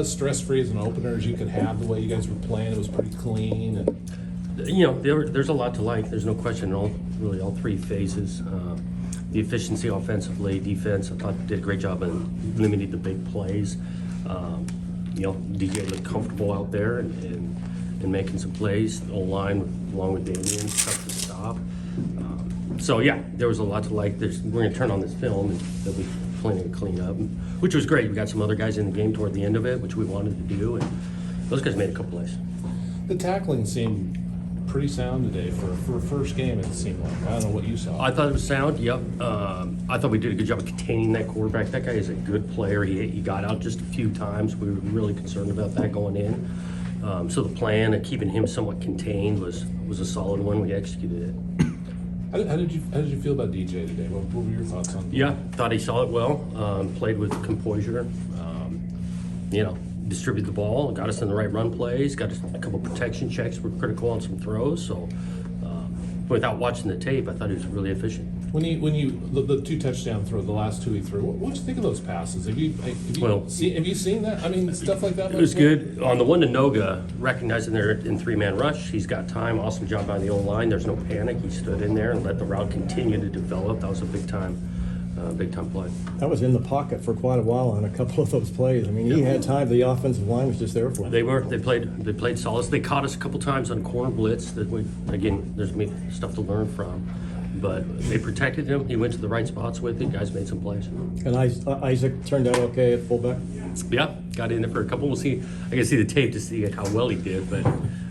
about as stress-free as an opener as you could have? The way you guys were playing, it was pretty clean. And There's a lot to like. There's no question in all three phases. The efficiency offensively, defense, I thought did a great job in limiting the big plays. DJ looked comfortable out there and making some plays. The O-line, along with Damien, tough to stop. There was a lot to like. We're going to turn on this film, and there'll be plenty to clean up, which was great. We got some other guys in the game toward the end of it, which we wanted to do, and those guys made a couple plays. The tackling seemed pretty sound today for a first game. It seemed like, I don't know what you saw. I thought it was sound. Yep. I thought we did a good job of containing that quarterback. That guy is a good player. He got out just a few times. We were really concerned about that going in. So the plan of keeping him somewhat contained was a solid one. We executed it. How did you feel about DJ today? What were your thoughts on? Yeah, thought he saw it well. Played with composure. Distributed the ball, got us in the right run plays, got us a couple protection checks were critical on some throws. So without watching the tape, I thought he was really efficient. When the two touchdown throws, the last two he threw, what did you think of those passes? Have you seen that? I mean, stuff like that. It was good. On the one to Noga, recognizing they're in three-man rush, he's got time. Awesome job by the O-line. There's no panic. He stood in there and let the route continue to develop. That was a big time play. That was in the pocket for quite a while on a couple of those plays. I mean, he had time. The offensive line was just there for him. They played solid. They caught us a couple times on corner blitz. There's stuff to learn from. But they protected him. He went to the right spots with it. Guys made some plays. And Isaac turned out okay at fullback? Yeah, got in there for a couple. We'll see. I can see the tape to see how well he did, but it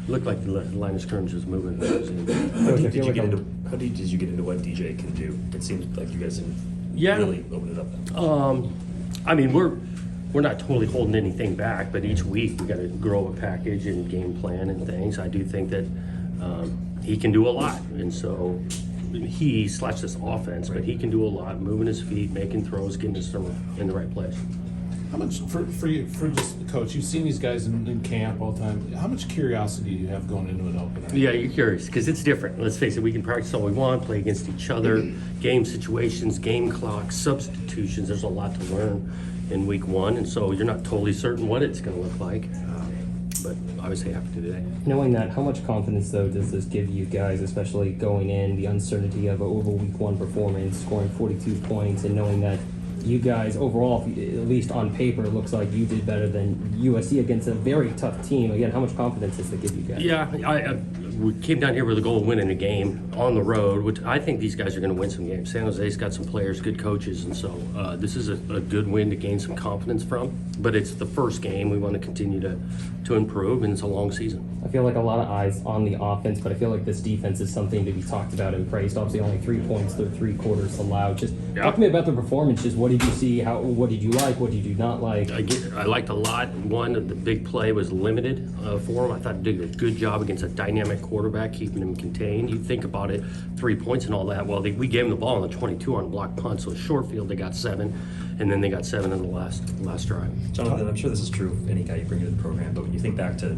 looked like the line of scrimmage was moving. How deep did you get into what DJ can do? It seems like you guys didn't really open it up. We're not totally holding anything back, but each week we got to grow a package and game plan and things. I do think that he can do a lot, and so this offense, but he can do a lot, moving his feet, making throws, getting us in the right place. How much for you, for just the coach? You've seen these guys in camp all the time. How much curiosity do you have going into an opener? Yeah, you're curious because it's different. Let's face it, we can practice all we want, play against each other, game situations, game clocks, substitutions. There's a lot to learn in week one, and so you're not totally certain what it's going to look like. But obviously happy today. Knowing that, how much confidence though does this give you guys, especially going in the uncertainty of over week one performance, scoring 42 points, and knowing that you guys overall, at least on paper, it looks like you did better than USC against a very tough team. Again, how much confidence does that give you guys? Yeah, we came down here with the goal of winning a game on the road, which I think these guys are going to win some games. San Jose's got some players, good coaches, and so this is a good win to gain some confidence from. But it's the first game. We want to continue to improve, and it's a long season. I feel like a lot of eyes on the offense, but I feel like this defense is something to be talked about and praised. Obviously, only 3 points through 3 quarters allowed. Just talk to me about the performance. Just what did you see? What did you like? What did you not like? I liked a lot. One, the big play was limited for him. I thought he did a good job against a dynamic quarterback, keeping him contained. You think about it, 3 points and all that. Well, we gave him the ball on the 22 on a block punt, so short field they got 7, and then they got 7 in the last drive. Jonathan, I'm sure this is true of any guy you bring into the program, but when you think back to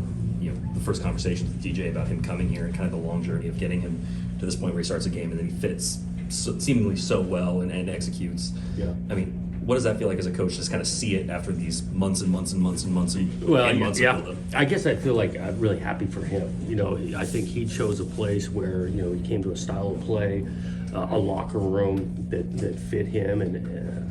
the first conversation with DJ about him coming here and kind of the long journey of getting him to this point where he starts a game and then he fits seemingly so well and executes. Yeah. I mean, what does that feel like as a coach, just kind of see it after these months and months and months and months and months? Yeah. I guess I feel like I'm really happy for him. I think he chose a place where, he came to a style of play, a locker room that fit him, and,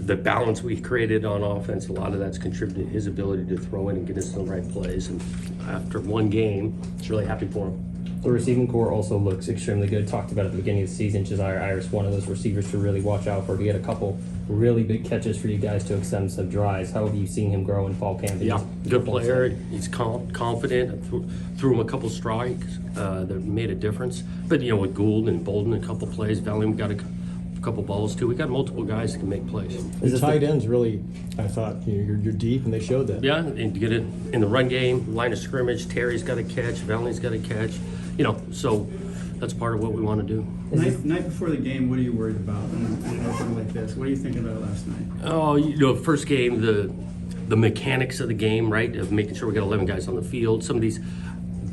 the balance we created on offense, a lot of that's contributed to his ability to throw in and get us in the right plays. And after one game, it's really happy for him. The receiving core also looks extremely good. Talked about at the beginning of the season, Josiah Iris, one of those receivers to really watch out for. He had a couple really big catches for you guys to extend some drives. How have you seen him grow in fall camp? Yeah, good player. He's confident. Threw him a couple strikes that made a difference. But, with Gould and Bolden, a couple plays. Valium got a couple balls too. We got multiple guys that can make plays. The tight ends really, I thought, you're deep, and they showed that. Yeah, and to get it in the run game, line of scrimmage, Terry's got a catch, Valium's got a catch. So that's part of what we want to do. Night before the game, what are you worried about in an opener like this? What are you thinking about last night? Oh, first game, the mechanics of the game, right, of making sure we got 11 guys on the field. Some of these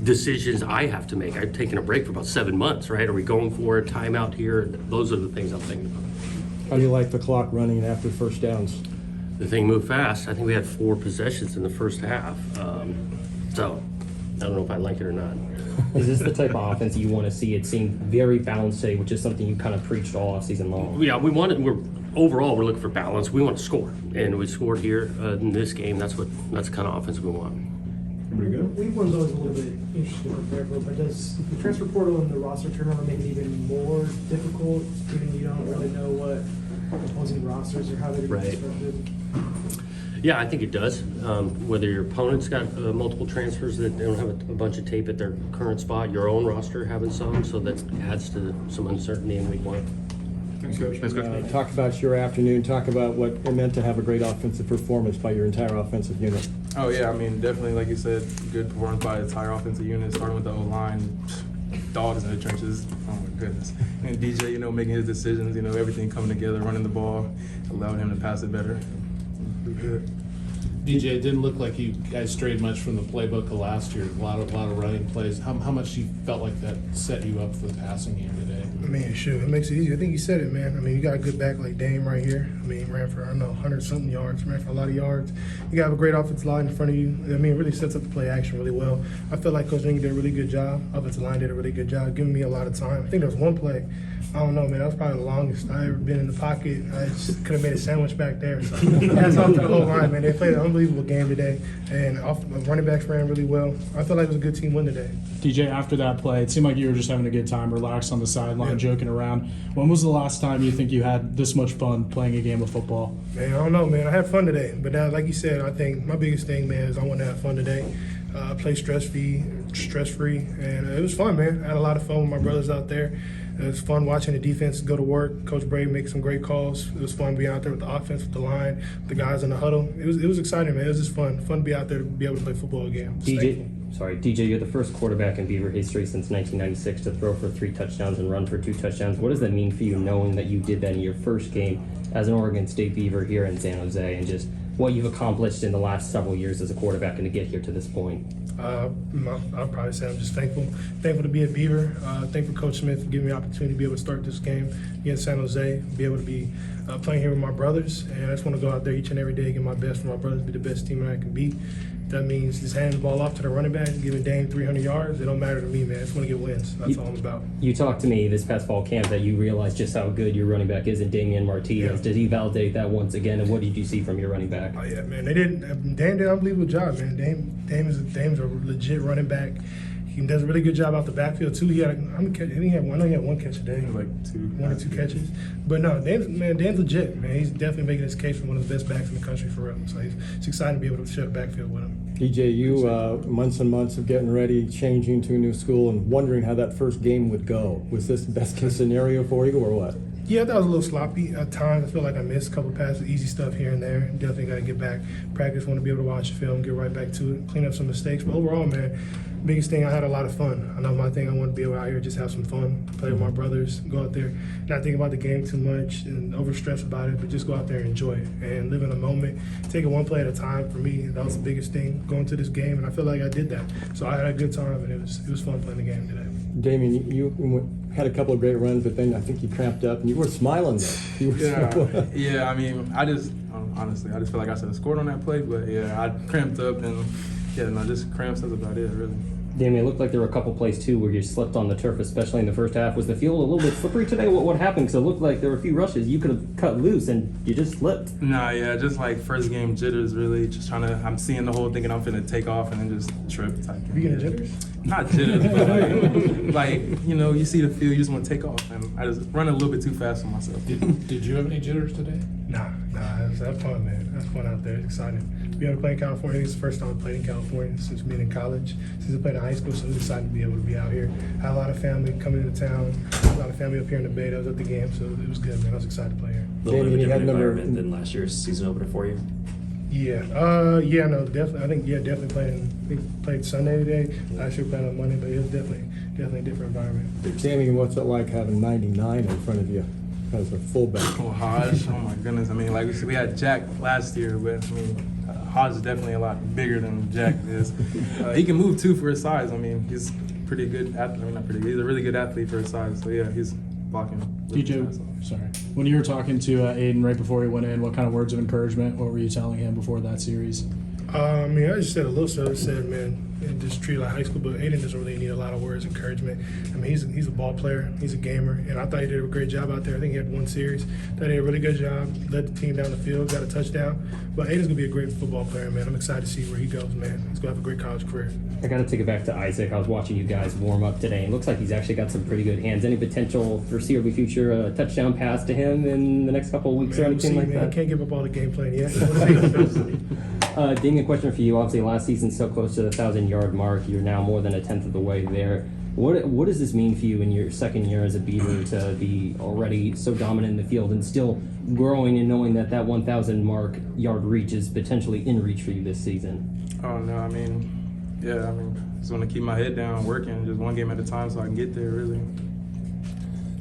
decisions I have to make. I've taken a break for about 7 months, right? Are we going for a timeout here? Those are the things I'm thinking about. How do you like the clock running after first downs? the thing moved fast. I think we had 4 possessions in the first half. So I don't know if I like it or not. Is this the type of offense you want to see? It seemed very balanced today, which is something you kind of preached all season long. Yeah, we're looking for balance. We want to score, and we scored here in this game. That's the kind of offense we want. Week one's always a little bit interesting to prepare for, but does the transfer portal and the roster turnover make it even more difficult, given you don't really know what opposing rosters or how they're going to be constructed? Yeah, I think it does. Whether your opponent's got multiple transfers that they don't have a bunch of tape at their current spot, your own roster having some, so that adds to some uncertainty in week one. Thanks, Coach. Talk about your afternoon. Talk about what it meant to have a great offensive performance by your entire offensive unit. Oh, yeah, I mean, definitely, like you said, good performance by the entire offensive unit, starting with the O-line, dogs in the trenches. Oh, my goodness. And DJ, making his decisions, everything coming together, running the ball, allowed him to pass it better. Pretty good. DJ, it didn't look like you guys strayed much from the playbook of last year. A lot of running plays. How much you felt like that set you up for the passing game today? I mean, shoot, it makes it easy. I think you said it, man. I mean, you got a good back like Dame right here. I mean, he ran for, 100-something yards, ran for a lot of yards. You got a great offensive line in front of you. I mean, it really sets up the play action really well. I feel like Coach Ring did a really good job. Offensive line did a really good job, giving me a lot of time. I think there was one play, I don't know, man, that was probably the longest I ever been in the pocket. I just could have made a sandwich back there. So that's off to the whole line, man. They played an unbelievable game today, and running backs ran really well. I feel like it was a good team win today. DJ, after that play, it seemed like you were just having a good time, relaxed on the sideline, joking around. When was the last time you think you had this much fun playing a game of football? Man, I don't know, man. I had fun today. But now, like you said, I think my biggest thing, man, is I want to have fun today. Play stress-free, and it was fun, man. I had a lot of fun with my brothers out there. It was fun watching the defense go to work. Coach Brady make some great calls. It was fun being out there with the offense, with the line, the guys in the huddle. It was exciting, man. It was just fun to be out there to be able to play football again. DJ, you're the first quarterback in Beaver history since 1996 to throw for 3 touchdowns and run for 2 touchdowns. What does that mean for you, knowing that you did that in your first game as an Oregon State Beaver here in San Jose, and just what you've accomplished in the last several years as a quarterback and to get here to this point? I'll probably say I'm just thankful to be a Beaver. Thankful Coach Smith for giving me the opportunity to be able to start this game against San Jose, be able to be playing here with my brothers, and I just want to go out there each and every day, give my best for my brothers, be the best team that I can be. That means just handing the ball off to the running back, giving Dame 300 yards. It don't matter to me, man. I just want to get wins. That's all I'm about. You talked to me this past fall camp that you realized just how good your running back is in Damien Martinez. Yeah. Did he validate that once again, and what did you see from your running back? Oh, yeah, man. Dame did an unbelievable job, man. Dame's a legit running back. He does a really good job out the backfield too. He had one catch a day, Like 1 or 2 catches. But no, Dame's legit, man. He's definitely making his case for one of the best backs in the country for real. So it's exciting to be able to share the backfield with him. DJ, you months and months of getting ready, changing to a new school, and wondering how that first game would go. Was this the best case scenario for you, or what? Yeah, that was a little sloppy at times. I feel like I missed a couple passes, easy stuff here and there. Definitely got to get back, practice, want to be able to watch the film, get right back to it, clean up some mistakes. But overall, man, biggest thing, I had a lot of fun. I know my thing, I want to be able out here, just have some fun, play with my brothers, go out there, not think about the game too much and overstress about it, but just go out there and enjoy it and live in the moment. Take it one play at a time. For me, that was the biggest thing going to this game, and I feel like I did that. So I had a good time, and it was fun playing the game today. Damien, you had a couple of great runs, but then I think you cramped up, and you were smiling though. You were Yeah, I mean, honestly, I just feel like I should have scored on that play, but yeah, I cramped up and just cramps, that's about it, really. Damien, it looked like there were a couple plays too where you slipped on the turf, especially in the first half. Was the field a little bit slippery today? What happened? Because it looked like there were a few rushes you could have cut loose and you just slipped. Nah, yeah, just like first game jitters, really. Just I'm seeing the whole thinking I'm finna take off and then just trip type thing. You getting jitters? Not jitters, but like you see the field, you just want to take off, and I just run a little bit too fast for myself. Did you have any jitters today? Nah, that's fun, man. That's fun out there. It's exciting. Be able to play in California. It's the first time I played in California since being in college. Since I played in high school, so I'm excited to be able to be out here. I had a lot of family coming into town. A lot of family up here in the Bay. I was at the game, so it was good, man. I was excited to play here. A little bit of a different environment than last year's season opener for you? Yeah. No, definitely. I think, definitely played Sunday today. Last year played on Monday, but it was definitely a different environment. Damien, what's it like having 99 in front of you as a fullback? Oh, Hodge, oh my goodness. I mean, like we had Jack last year, but I mean, Hodge is definitely a lot bigger than Jack is. He can move too for his size. I mean, he's pretty good athlete. I mean, not pretty good. He's a really good athlete for his size. So yeah, he's blocking. DJ, sorry. When you were talking to Aiden right before he went in, what kind of words of encouragement? What were you telling him before that series? I just said a little stuff. I said, man, just treat it like high school, but Aiden doesn't really need a lot of words of encouragement. I mean, he's a ball player. He's a gamer, and I thought he did a great job out there. I think he had one series. Thought he did a really good job, led the team down the field, got a touchdown. But Aiden's going to be a great football player, man. I'm excited to see where he goes, man. He's going to have a great college career. I got to take it back to Isaac. I was watching you guys warm up today, and it looks like he's actually got some pretty good hands. Any potential foreseeable future touchdown pass to him in the next couple of weeks or anything like that? I can't give up all the game plan yet. Damien, question for you. Obviously, last season so close to the 1,000-yard mark. You're now more than a tenth of the way there. What does this mean for you in your second year as a Beaver to be already so dominant in the field and still growing and knowing that 1,000 yard reach is potentially in reach for you this season? Oh no, just want to keep my head down, working just one game at a time so I can get there. Really.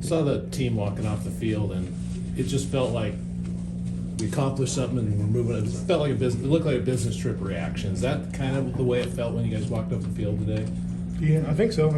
Saw the team walking off the field, and it just felt like we accomplished something and we're moving. It felt like it looked like a business trip reaction. Is that kind of the way it felt when you guys walked off the field today? Yeah, I think so.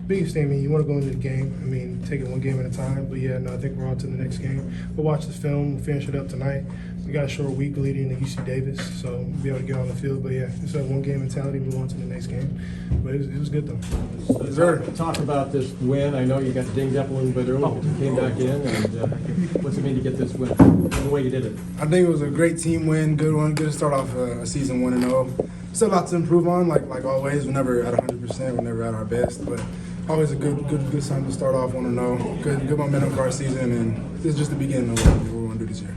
Biggest thing, you want to go into the game. Take it one game at a time. But yeah, no, I think we're on to the next game. We'll watch the film. We'll finish it up tonight. We got a short week leading to UC Davis, so we'll be able to get on the field. But yeah, it's a one game mentality. Move on to the next game. But it was good though. Talk about this win. I know you got dinged up a little bit early, but you came back in. And what's it mean to get this win? The way you did it. I think it was a great team win, good one, good to start off a season 1-0. Still a lot to improve on, like always. We're never at 100%, we're never at our best, but always a good sign to start off 1-0. Good momentum for our season, and this is just the beginning of what we're going to do this year.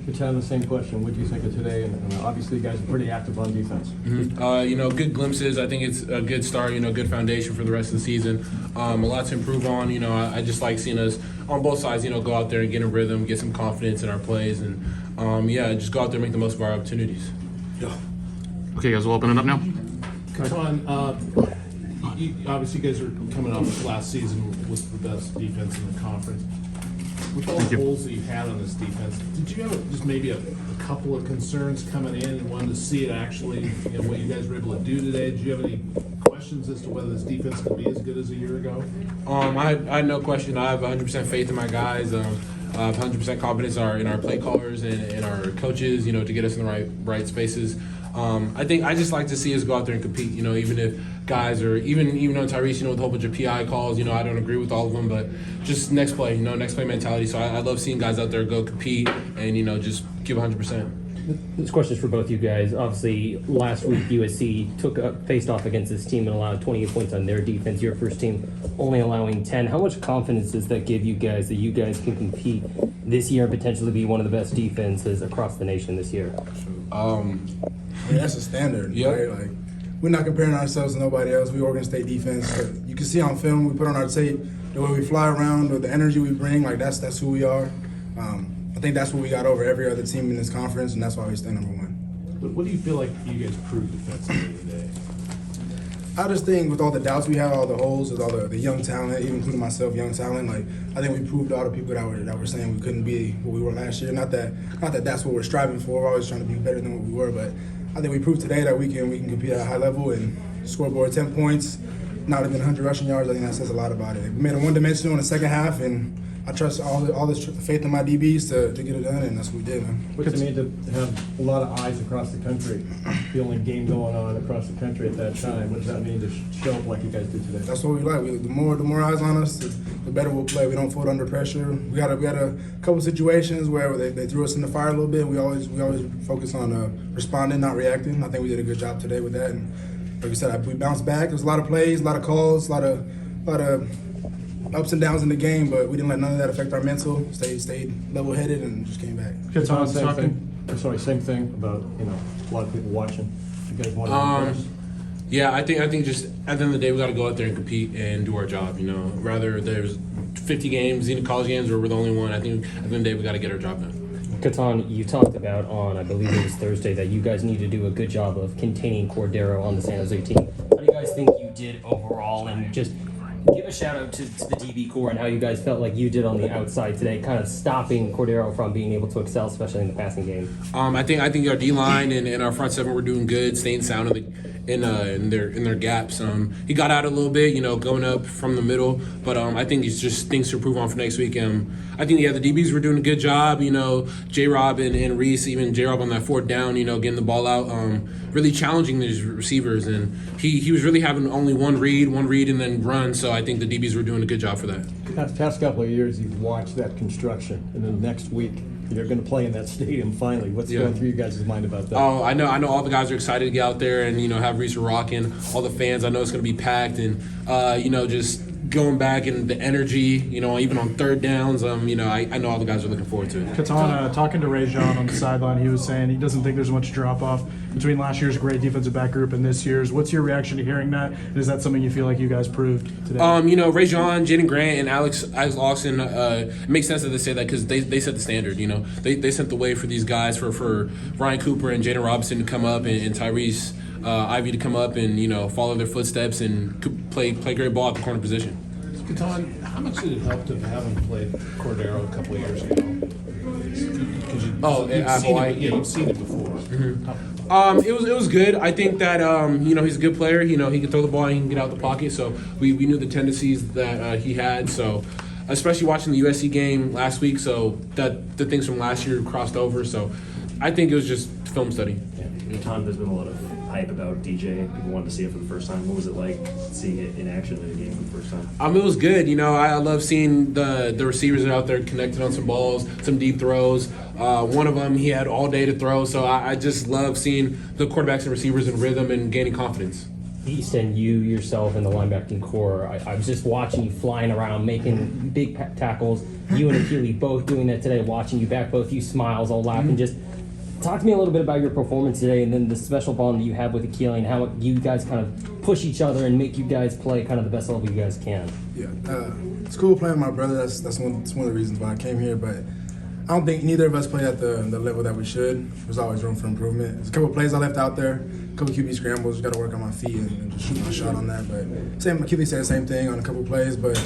Kitan, the same question. What do you think of today? And obviously, you guys are pretty active on defense. Good glimpses. I think it's a good start. Good foundation for the rest of the season. A lot to improve on. I just like seeing us on both sides. Go out there and get in rhythm, get some confidence in our plays, and just go out there and make the most of our opportunities. Yeah. Okay, guys, we'll open it up now. Kitan, obviously you guys are coming off this last season with the best defense in the conference. With all the holes that you had on this defense, did you have just maybe a couple of concerns coming in and wanted to see it actually, what you guys were able to do today? Did you have any questions as to whether this defense could be as good as a year ago? I had no question. I have 100% faith in my guys. I have 100% confidence in our play callers and our coaches, to get us in the right spaces. I just like to see us go out there and compete, even if guys are, even on Tyrese, with a whole bunch of PI calls, I don't agree with all of them, but just next play mentality. So I love seeing guys out there go compete and, just give 100%. This question is for both you guys. Obviously, last week USC faced off against this team and allowed 28 points on their defense. Your first team only allowing 10. How much confidence does that give you guys that you guys can compete this year and potentially be one of the best defenses across the nation this year? That's a standard, right? Like, we're not comparing ourselves to nobody else. We Oregon State defense. But you can see on film, we put on our tape, the way we fly around, or the energy we bring. Like that's who we are. I think that's what we got over every other team in this conference, and that's why we stay number one. What do you feel like you guys proved defensively today? I just think with all the doubts we had, all the holes, with all the young talent, even including myself, young talent, like I think we proved to all the people that were saying we couldn't be what we were last year. Not that that's what we're striving for. We're always trying to be better than what we were, but I think we proved today that we can compete at a high level and scoreboard 10 points, not even 100 rushing yards. I think that says a lot about it. We made it one-dimensional in the second half, and I trust all this faith in my DBs to get it done, and that's what we did, man. What's it mean to have a lot of eyes across the country, the only game going on across the country at that time? What does that mean to show up like you guys did today? That's what we like. The more eyes on us, the better we'll play. We don't fold under pressure. We had a couple situations where they threw us in the fire a little bit. We always focus on responding, not reacting. I think we did a good job today with that. And like you said, we bounced back. There's a lot of plays, a lot of calls, a lot of ups and downs in the game, but we didn't let none of that affect our mental. Stayed level-headed and just came back. Same thing about a lot of people watching. You guys want to Yeah, I think just at the end of the day we got to go out there and compete and do our job. Rather there's 50 games, college games, or we're the only one. I think at the end of the day we got to get our job done. Kitan, you talked about on, I believe it was Thursday, that you guys need to do a good job of containing Cordero on the San Jose team. How do you guys think you did overall, and just give a shout out to the DB core and how you guys felt like you did on the outside today, kind of stopping Cordero from being able to excel, especially in the passing game. I think our D line and our front seven were doing good, staying sound in their gaps. He got out a little bit, going up from the middle, but I think it's just things to improve on for next week. I think the DBs were doing a good job. J-Rob and Reese, even J-Rob on that fourth down, getting the ball out, really challenging these receivers, and he was really having only one read, and then run. So I think the DBs were doing a good job for that. Past couple of years, you've watched that construction, and then next week you're going to play in that stadium finally. What's going through you guys' mind about that? Oh, I know all the guys are excited to get out there and have Reese rocking. All the fans, I know it's going to be packed, and just going back and the energy, even on third downs, I know all the guys are looking forward to it. Katana, talking to Ray John on the sideline, he was saying he doesn't think there's much drop-off between last year's great defensive back group and this year's. What's your reaction to hearing that? And is that something you feel like you guys proved today? Ray John, Jaden Grant, and Alex Lawson, it makes sense that they say that because they set the standard, They set the way for these guys, for Ryan Cooper and Jaden Robinson to come up and Tyrese Ivy to come up and, follow their footsteps and play great ball at the corner position. Katon, how much did it help to have him play Cordero a couple of years ago? You've seen it before. Mm-hmm. It was good. I think that he's a good player. He can throw the ball and he can get out the pocket. So we knew the tendencies that he had. So especially watching the USC game last week. So that the things from last year crossed over. So I think it was just film study. Tom, there's been a lot of hype about DJ. People wanted to see it for the first time. What was it like seeing it in action in a game for the first time? It was good. I love seeing the receivers that are out there connected on some balls, some deep throws. One of them, he had all day to throw. So I just love seeing the quarterbacks and receivers in rhythm and gaining confidence. Easton, you yourself and the linebacking core, I was just watching you flying around, making big tackles. You and Akili both doing that today, watching you back, both you smiles, all laughing. Just talk to me a little bit about your performance today and then the special bond that you have with Akili and how you guys kind of push each other and make you guys play kind of the best level you guys can. Yeah, it's cool playing with my brother. That's one of the reasons why I came here, but I don't think neither of us play at the level that we should. There's always room for improvement. There's a couple of plays I left out there, a couple of QB scrambles. Got to work on my feet and just shoot my shot on that. But Akili said the same thing on a couple of plays, but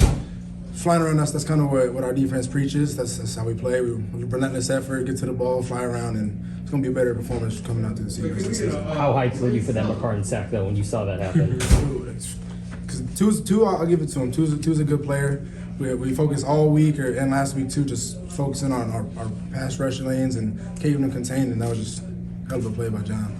flying around that's kind of what our defense preaches. That's how we play. We relentless effort, get to the ball, fly around, and it's going to be a better performance coming out to the season. How hyped were you for that McCartan sack, though, when you saw that happen? Because two, I'll give it to him. Two's a good player. We focused all week and last week, too, just focusing on our pass rush lanes and keeping them contained, and that was just a hell of a play by John.